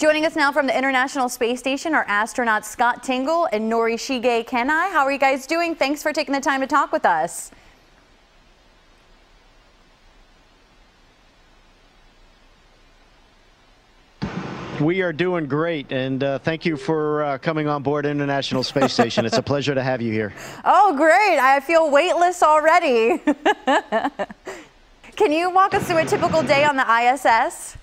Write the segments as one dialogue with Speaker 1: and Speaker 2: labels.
Speaker 1: Joining us now from the International Space Station are astronauts Scott Tingle and Norishige Kenai. How are you guys doing? Thanks for taking the time to talk with us.
Speaker 2: We are doing great, and thank you for coming on board International Space Station. It's a pleasure to have you here.
Speaker 1: Oh, great. I feel weightless already. Can you walk us through a typical day on the ISS?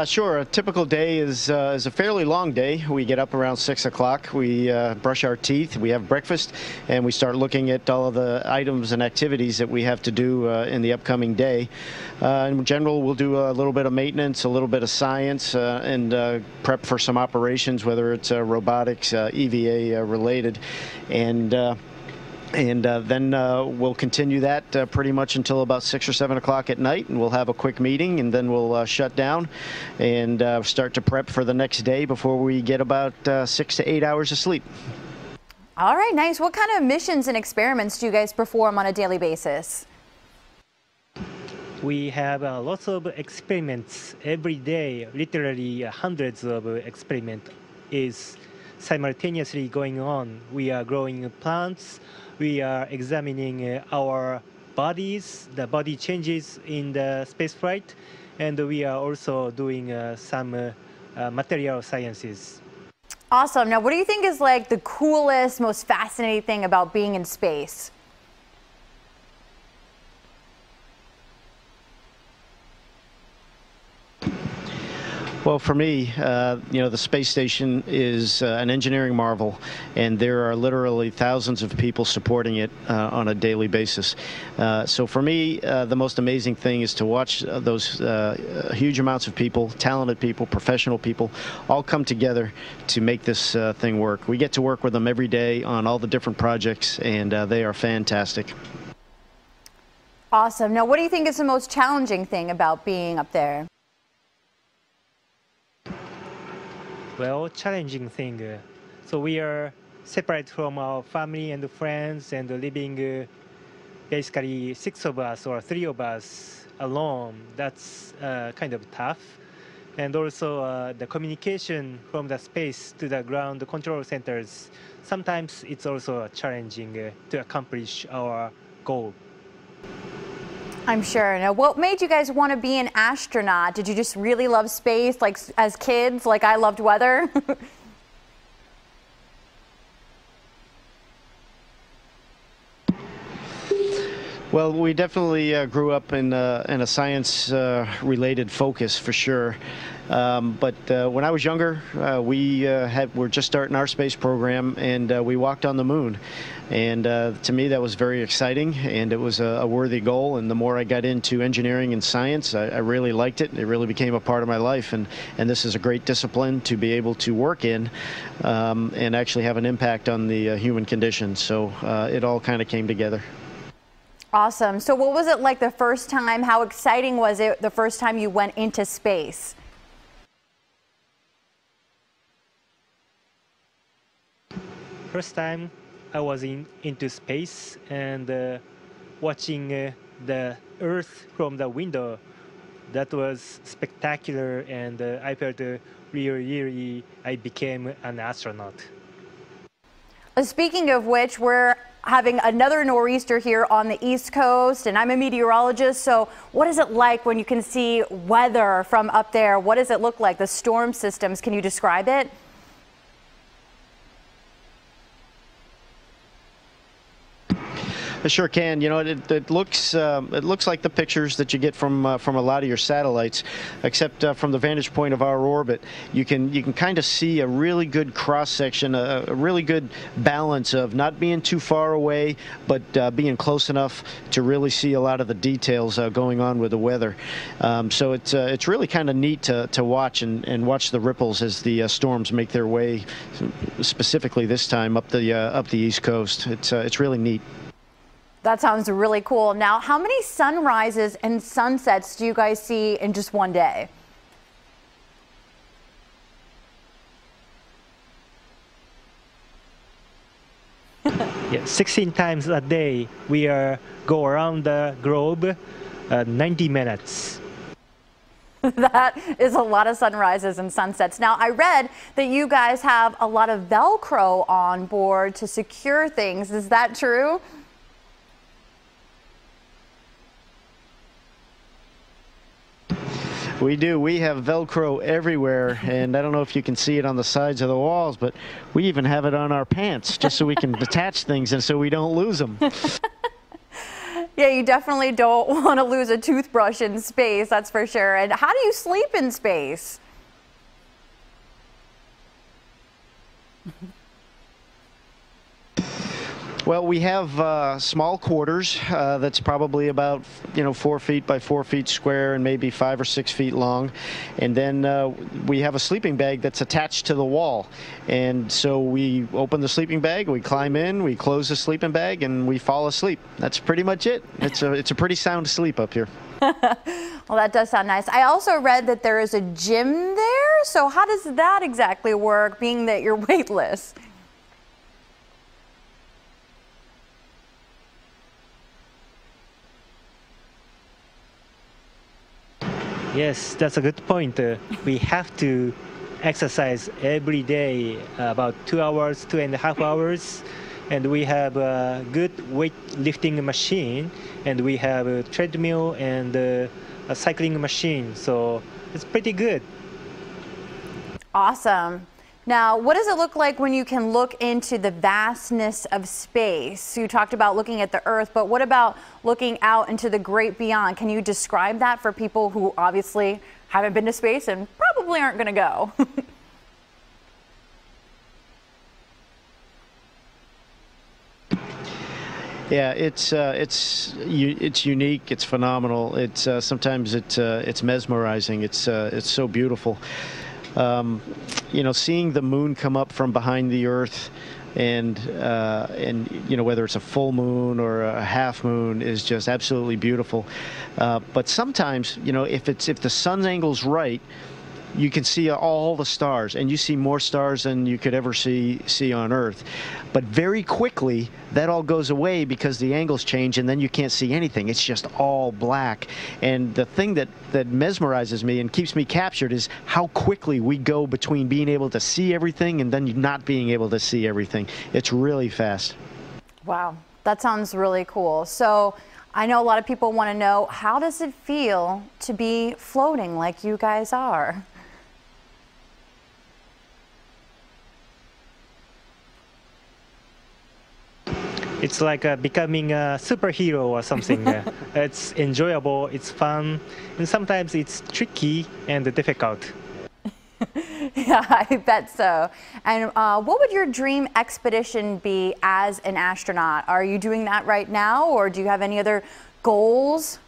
Speaker 2: Sure. A typical day is a fairly long day. We get up around 6 o'clock. We brush our teeth. We have breakfast, and we start looking at all of the items and activities that we have to do in the upcoming day. In general, we'll do a little bit of maintenance, a little bit of science, and prep for some operations, whether it's robotics, EVA related, and then we'll continue that pretty much until about 6 or 7 o'clock at night, and we'll have a quick meeting, and then we'll shut down and start to prep for the next day before we get about 6 to 8 hours of sleep.
Speaker 1: All right, nice. What kind of missions and experiments do you guys perform on a daily basis?
Speaker 3: We have lots of experiments every day. Literally hundreds of experiments is simultaneously going on. We are growing plants. We are examining our bodies, the body changes in the space flight, and we are also doing some material sciences.
Speaker 1: Awesome. Now, what do you think is like the coolest, most fascinating thing about being in space?
Speaker 2: Well, for me, the space station is an engineering marvel, and there are literally thousands of people supporting it on a daily basis. So for me, the most amazing thing is to watch those huge amounts of people, talented people, professional people, all come together to make this thing work. We get to work with them every day on all the different projects, and they are fantastic.
Speaker 1: Awesome. Now, what do you think is the most challenging thing about being up there?
Speaker 3: Well, challenging thing. So we are separate from our family and friends and living basically 6 of us or 3 of us alone. That's kind of tough. And also the communication from the space to the ground control centers. Sometimes it's also challenging to accomplish our goal.
Speaker 1: I'm sure. Now, what made you guys want to be an astronaut? Did you just really love space, like as kids, like I loved weather?
Speaker 2: Well, we definitely grew up in a science-related focus for sure. But when I was younger, we were just starting our space program, and we walked on the moon. And to me, that was very exciting, and it was a worthy goal. And the more I got into engineering and science, I really liked it. It really became a part of my life. And this is a great discipline to be able to work in and actually have an impact on the human condition. So it all kind of came together.
Speaker 1: Awesome. So what was it like the first time? How exciting was it the first time you went into space?
Speaker 3: First time I was into space and watching the Earth from the window. That was spectacular, and I felt really I became an astronaut.
Speaker 1: Speaking of which, we're having another nor'easter here on the East Coast, and I'm a meteorologist, so what is it like when you can see weather from up there? What does it look like, the storm systems? Can you describe it?
Speaker 2: I sure can. You know, it looks like the pictures that you get from a lot of your satellites, except from the vantage point of our orbit, you can kind of see a really good cross section, a really good balance of not being too far away, but being close enough to really see a lot of the details going on with the weather. So it's really kind of neat to watch and watch the ripples as the storms make their way, specifically this time up the East Coast. It's really neat.
Speaker 1: That sounds really cool. Now, how many sunrises and sunsets do you guys see in just one day?
Speaker 3: Yeah, 16 times a day. We go around the globe 90 minutes.
Speaker 1: That is a lot of sunrises and sunsets. Now, I read that you guys have a lot of Velcro on board to secure things. Is that true?
Speaker 2: We do. We have Velcro everywhere, and I don't know if you can see it on the sides of the walls, but we even have it on our pants just so we can attach things and so we don't lose them.
Speaker 1: Yeah, you definitely don't want to lose a toothbrush in space, that's for sure. And how do you sleep in space?
Speaker 2: Well, we have small quarters that's probably about 4 feet by 4 feet square and maybe 5 or 6 feet long, and then we have a sleeping bag that's attached to the wall. And so we open the sleeping bag, we climb in, we close the sleeping bag, and we fall asleep. That's pretty much it. It's a pretty sound sleep up here.
Speaker 1: Well, that does sound nice. I also read that there is a gym there. So how does that exactly work, being that you're weightless?
Speaker 3: Yes, that's a good point. We have to exercise every day, about 2 hours, 2.5 hours. And we have a good weightlifting machine, and we have a treadmill and a cycling machine. So it's pretty good.
Speaker 1: Awesome. Now, what does it look like when you can look into the vastness of space? You talked about looking at the Earth, but what about looking out into the great beyond? Can you describe that for people who obviously haven't been to space and probably aren't going to go?
Speaker 2: Yeah, it's unique. It's phenomenal. It's sometimes it's mesmerizing. It's so beautiful. Seeing the moon come up from behind the Earth, and whether it's a full moon or a half moon, is just absolutely beautiful. But sometimes, if the sun angle's right, you can see all the stars, and you see more stars than you could ever see on Earth. But very quickly, that all goes away because the angles change, and then you can't see anything. It's just all black. And the thing that mesmerizes me and keeps me captured is how quickly we go between being able to see everything and then not being able to see everything. It's really fast.
Speaker 1: Wow, that sounds really cool. So I know a lot of people want to know, how does it feel to be floating like you guys are?
Speaker 3: It's like becoming a superhero or something. It's enjoyable, it's fun, and sometimes it's tricky and difficult.
Speaker 1: Yeah, I bet so. And what would your dream expedition be as an astronaut? Are you doing that right now, or do you have any other goals?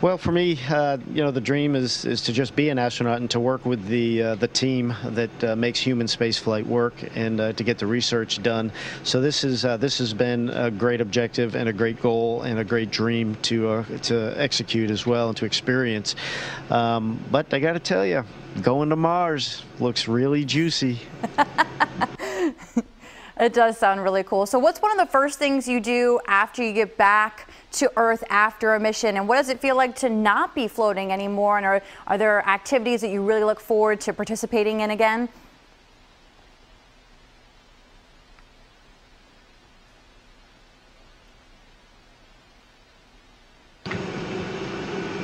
Speaker 2: Well, for me, the dream is to just be an astronaut and to work with the team that makes human spaceflight work, and to get the research done. So this has been a great objective and a great goal and a great dream to execute as well and to experience. But I got to tell you, going to Mars looks really juicy.
Speaker 1: It does sound really cool. So what's one of the first things you do after you get back to Earth after a mission? And what does it feel like to not be floating anymore? And are there activities that you really look forward to participating in again?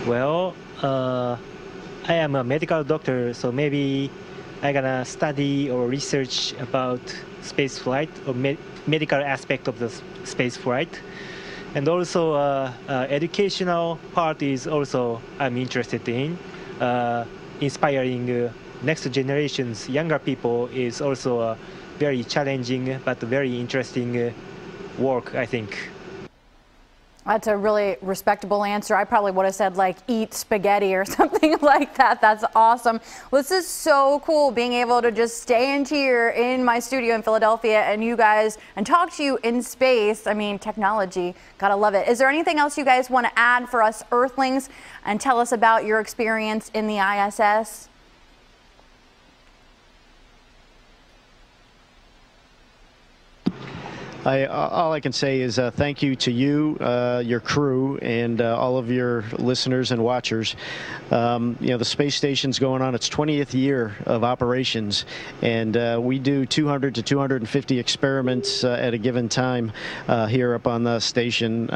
Speaker 3: Well, I am a medical doctor, so maybe I'm gonna study or research about space flight or medical aspect of the space flight. And also educational part is also I'm interested in. Inspiring next generations, younger people, is also a very challenging but very interesting work, I think.
Speaker 1: That's a really respectable answer. I probably would have said like eat spaghetti or something like that. That's awesome. Well, this is so cool being able to just stay in here in my studio in Philadelphia and you guys and talk to you in space. I mean, technology, gotta love it. Is there anything else you guys want to add for us Earthlings and tell us about your experience in the ISS?
Speaker 2: All I can say is thank you to you, your crew, and all of your listeners and watchers. The space station's going on its 20th year of operations, and we do 200 to 250 experiments at a given time here up on the station.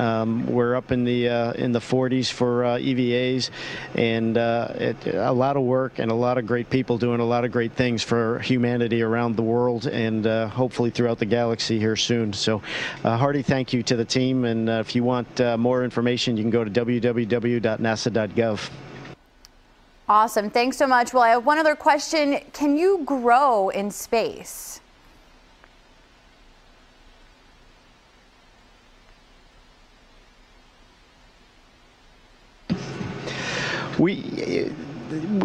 Speaker 2: We're up in the 40s for EVAs, and a lot of work and a lot of great people doing a lot of great things for humanity around the world, and hopefully throughout the galaxy here soon. So hearty thank you to the team, and if you want more information, you can go to www.nasa.gov.
Speaker 1: Awesome. Thanks so much. Well, I have one other question. Can you grow in space?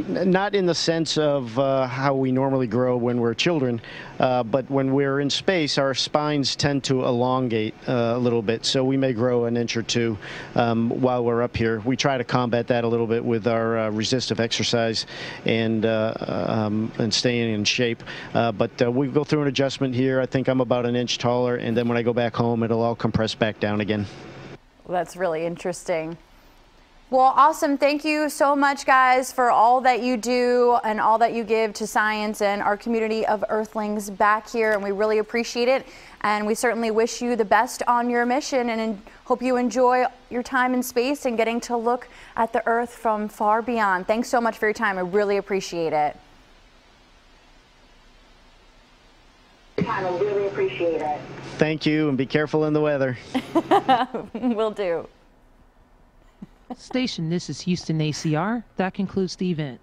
Speaker 2: Not in the sense of how we normally grow when we're children, but when we're in space, our spines tend to elongate a little bit, so we may grow an inch or two while we're up here. We try to combat that a little bit with our resistive exercise and staying in shape, but we go through an adjustment here. I think I'm about an inch taller, and then when I go back home, it'll all compress back down again.
Speaker 1: Well, that's really interesting. Well, awesome. Thank you so much, guys, for all that you do and all that you give to science and our community of Earthlings back here. And we really appreciate it. And we certainly wish you the best on your mission, and hope you enjoy your time in space and getting to look at the Earth from far beyond. Thanks so much for your time. I really appreciate it.
Speaker 4: I really appreciate it.
Speaker 2: Thank you, and be careful in the weather.
Speaker 1: Will do.
Speaker 5: Station, this is Houston ACR. That concludes the event.